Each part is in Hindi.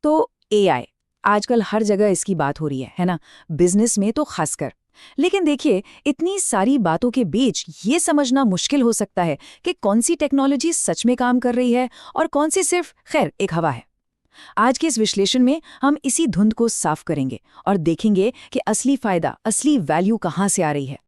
तो एआई आजकल हर जगह इसकी बात हो रही है ना? बिजनेस में तो खासकर। लेकिन देखिए, इतनी सारी बातों के बीच ये समझना मुश्किल हो सकता है कि कौन सी टेक्नोलॉजी सच में काम कर रही है और कौन सी सिर्फ खैर एक हवा है। आज के इस विश्लेषण में हम इसी धुंध को साफ करेंगे और देखेंगे कि असली फायदा, असली वैल्यू कहाँ से आ रही है।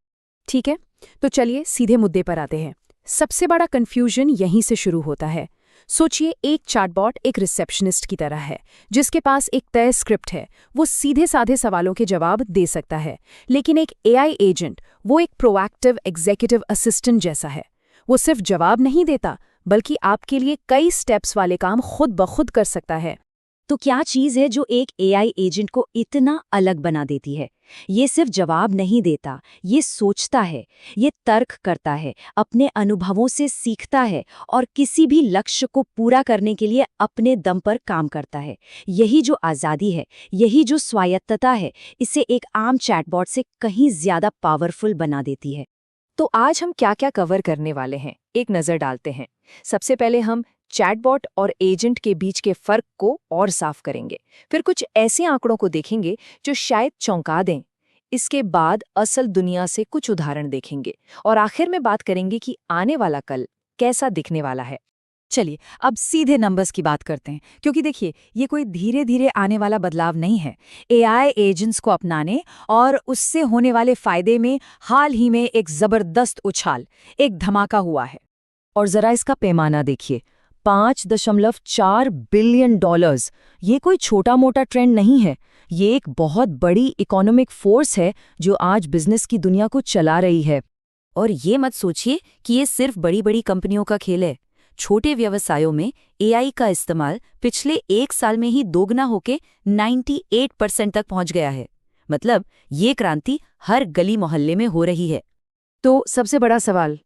ठीक है, तो चलिए सीधे मुद्दे पर आते हैं। सबसे बड़ा कंफ्यूजन यहीं से शुरू होता है। सोचिए, एक चैटबॉट एक रिसेप्शनिस्ट की तरह है, जिसके पास एक तय स्क्रिप्ट है। वो सीधे साधे सवालों के जवाब दे सकता है। लेकिन एक एआई एजेंट, वो एक प्रोएक्टिव एग्जीक्यूटिव असिस्टेंट जैसा है। वो सिर्फ जवाब नहीं देता, बल्कि आपके लिए कई स्टेप्स वाले काम खुद ब खुद कर सकता है। तो क्या चीज है जो एक एआई एजेंट को इतना अलग बना देती है? ये सिर्फ जवाब नहीं देता, ये सोचता है, ये तर्क करता है, अपने अनुभवों से सीखता है और किसी भी लक्ष्य को पूरा करने के लिए अपने दम पर काम करता है। यही जो आज़ादी है, यही जो स्वायत्तता है, इसे एक आम चैटबॉट से कहीं ज्यादा पावरफुल बना देती है। तो आज हम क्या क्या कवर करने वाले हैं, एक नज़र डालते हैं। सबसे पहले हम चैटबॉट और एजेंट के बीच के फर्क को और साफ करेंगे। फिर कुछ ऐसे आंकड़ों को देखेंगे जो शायद चौंका दें। इसके बाद असल दुनिया से कुछ उदाहरण देखेंगे और आखिर में बात करेंगे कि आने वाला कल कैसा दिखने वाला है। चलिए अब सीधे नंबर्स की बात करते हैं, क्योंकि देखिए, ये कोई धीरे धीरे आने वाला बदलाव नहीं है। एआई एजेंट्स को अपनाने और उससे होने वाले फायदे में हाल ही में एक जबरदस्त उछाल, एक धमाका हुआ है। और जरा इसका पैमाना देखिए, 5.4 बिलियन डॉलर्स। ये कोई छोटा मोटा ट्रेंड नहीं है, ये एक बहुत बड़ी इकोनॉमिक फोर्स है जो आज बिजनेस की दुनिया को चला रही है। और ये मत सोचिए कि ये सिर्फ बड़ी बड़ी कंपनियों का खेल है। छोटे व्यवसायों में एआई का इस्तेमाल पिछले 1 साल में ही दोगुना होके 98% तक पहुंच गया है। मतलब ये क्रांति हर गली मोहल्ले में हो रही है। तो सबसे बड़ा सवाल,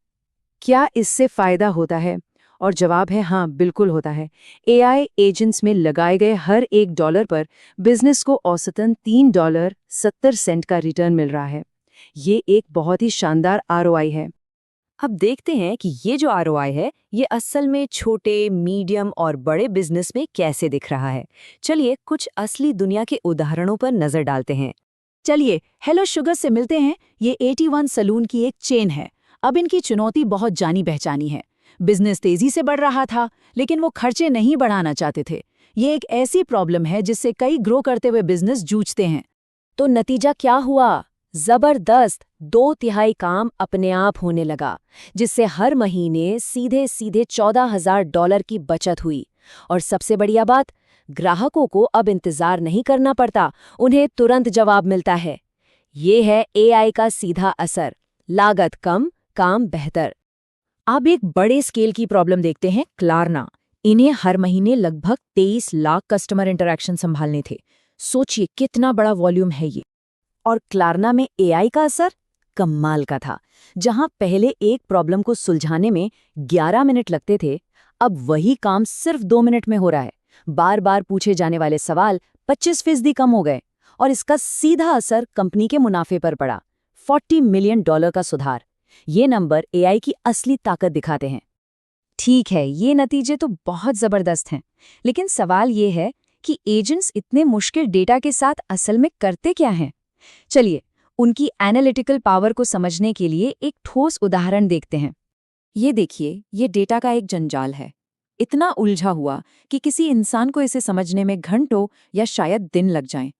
क्या इससे फायदा होता है? और जवाब है हाँ, बिल्कुल होता है। एआई एजेंट्स में लगाए गए हर $1 पर बिजनेस को औसतन $3.70 का रिटर्न मिल रहा है। ये एक बहुत ही शानदार आरओआई है। अब देखते हैं कि ये जो आरओआई है, ये असल में छोटे, मीडियम और बड़े बिजनेस में कैसे दिख रहा है। चलिए कुछ असली दुनिया के उदाहरणों पर नजर डालते हैं। चलिए हेलो शुगर से मिलते हैं। ये 81 सलून की एक चेन है। अब इनकी चुनौती बहुत जानी पहचानी है। बिजनेस तेजी से बढ़ रहा था, लेकिन वो खर्चे नहीं बढ़ाना चाहते थे। ये एक ऐसी प्रॉब्लम है जिससे कई ग्रो करते हुए बिजनेस जूझते हैं। तो नतीजा क्या हुआ? जबरदस्त 2/3 काम अपने आप होने लगा, जिससे हर महीने सीधे सीधे $14,000 की बचत हुई। और सबसे बढ़िया बात, ग्राहकों को अब इंतजार नहीं करना पड़ता, उन्हें तुरंत जवाब मिलता है। ये है एआई का सीधा असर, लागत कम, काम बेहतर। अब एक बड़े स्केल की प्रॉब्लम देखते हैं, क्लारना। इन्हें हर महीने लगभग 23 लाख कस्टमर इंटरैक्शन संभालने थे। सोचिए कितना बड़ा वॉल्यूम है ये। और क्लारना में एआई का असर कमाल का था। जहां पहले एक प्रॉब्लम को सुलझाने में 11 मिनट लगते थे, अब वही काम सिर्फ 2 मिनट में हो रहा है। बार बार पूछे जाने वाले सवाल 25% कम हो गए और इसका सीधा असर कंपनी के मुनाफे पर पड़ा। $40 मिलियन का सुधार। ये नंबर एआई की असली ताकत दिखाते हैं। ठीक है, ये नतीजे तो बहुत जबरदस्त हैं, लेकिन सवाल ये है कि एजेंट्स इतने मुश्किल डेटा के साथ असल में करते क्या हैं? चलिए उनकी एनालिटिकल पावर को समझने के लिए एक ठोस उदाहरण देखते हैं। ये देखिए, ये डेटा का एक जंजाल है, इतना उलझा हुआ कि किसी इंसान को इसे समझने में घंटों या शायद दिन लग जाएं।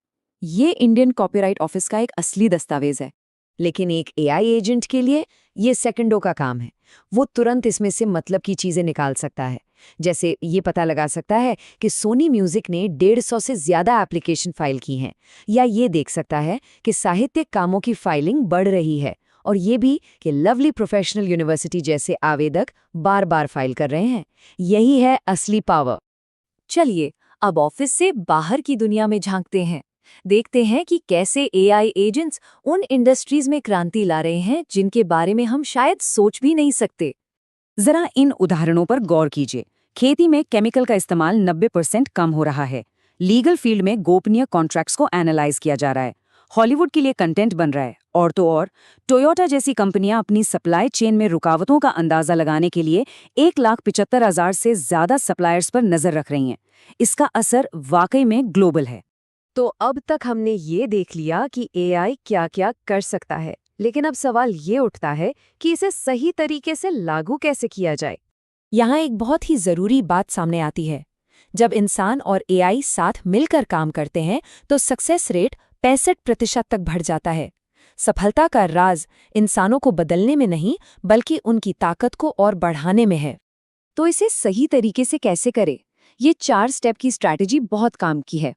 ये इंडियन कॉपीराइट ऑफिस का एक असली दस्तावेज है। लेकिन एक एआई एजेंट के लिए ये सेकंडों का काम है। वो तुरंत इसमें से मतलब की चीजें निकाल सकता है। जैसे ये पता लगा सकता है कि सोनी म्यूजिक ने 150 से ज्यादा एप्लीकेशन फाइल की हैं, या ये देख सकता है कि साहित्यिक कामों की फाइलिंग बढ़ रही है, और ये भी कि लवली प्रोफेशनल यूनिवर्सिटी जैसे आवेदक बार बार फाइल कर रहे हैं। यही है असली पावर। चलिए अब ऑफिस से बाहर की दुनिया में झांकते हैं। देखते हैं कि कैसे एआई एजेंट्स उन इंडस्ट्रीज में क्रांति ला रहे हैं जिनके बारे में हम शायद सोच भी नहीं सकते। जरा इन उदाहरणों पर गौर कीजिए। खेती में केमिकल का इस्तेमाल 90% कम हो रहा है। लीगल फील्ड में गोपनीय कॉन्ट्रैक्ट्स को एनालाइज किया जा रहा है। हॉलीवुड के लिए कंटेंट बन रहा है और तो और टोयोटा जैसी कंपनियां अपनी सप्लाई चेन में रुकावटों का अंदाजा लगाने के लिए 1,75,000 से ज्यादा सप्लायर्स पर नजर रख रही हैं। इसका असर वाकई में ग्लोबल है। तो अब तक हमने ये देख लिया कि एआई क्या-क्या कर सकता है, लेकिन अब सवाल ये उठता है कि इसे सही तरीके से लागू कैसे किया जाए। यहाँ एक बहुत ही जरूरी बात सामने आती है। जब इंसान और एआई साथ मिलकर काम करते हैं तो सक्सेस रेट 65% तक बढ़ जाता है। सफलता का राज इंसानों को बदलने में नहीं, बल्कि उनकी ताकत को और बढ़ाने में है। तो इसे सही तरीके से कैसे करें? ये 4 स्टेप की स्ट्रैटेजी बहुत काम की है।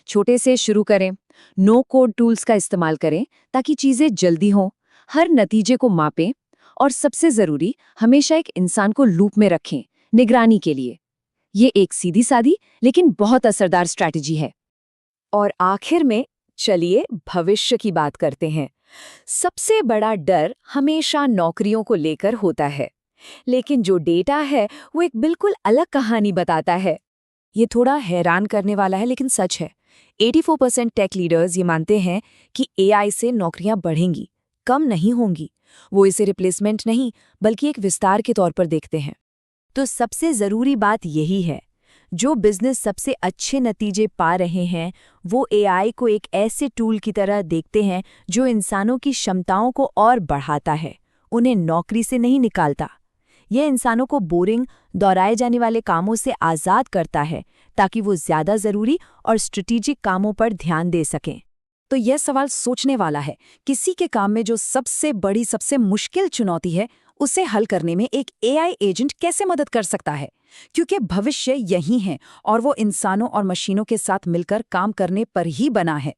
छोटे से शुरू करें, नो कोड टूल्स का इस्तेमाल करें ताकि चीजें जल्दी हों, हर नतीजे को मापें और सबसे जरूरी, हमेशा एक इंसान को लूप में रखें, निगरानी के लिए। ये एक सीधी सादी लेकिन बहुत असरदार स्ट्रैटेजी है। और आखिर में चलिए भविष्य की बात करते हैं। सबसे बड़ा डर हमेशा नौकरियों को लेकर होता है, लेकिन जो डेटा है वो एक बिल्कुल अलग कहानी बताता है। ये थोड़ा हैरान करने वाला है, लेकिन सच है। 84% टेक लीडर्स ये मानते हैं कि एआई से नौकरियां बढ़ेंगी, कम नहीं होंगी। वो इसे रिप्लेसमेंट नहीं, बल्कि एक विस्तार के तौर पर देखते हैं। तो सबसे ज़रूरी बात यही है, जो बिजनेस सबसे अच्छे नतीजे पा रहे हैं वो एआई को एक ऐसे टूल की तरह देखते हैं जो इंसानों की क्षमताओं को और बढ़ाता है, उन्हें नौकरी से नहीं निकालता। यह इंसानों को बोरिंग, दोहराए जाने वाले कामों से आज़ाद करता है ताकि वो ज़्यादा ज़रूरी और स्ट्रेटेजिक कामों पर ध्यान दे सकें। तो यह सवाल सोचने वाला है, किसी के काम में जो सबसे बड़ी, सबसे मुश्किल चुनौती है, उसे हल करने में एक एआई एजेंट कैसे मदद कर सकता है? क्योंकि भविष्य यही है और वो इंसानों और मशीनों के साथ मिलकर काम करने पर ही बना है।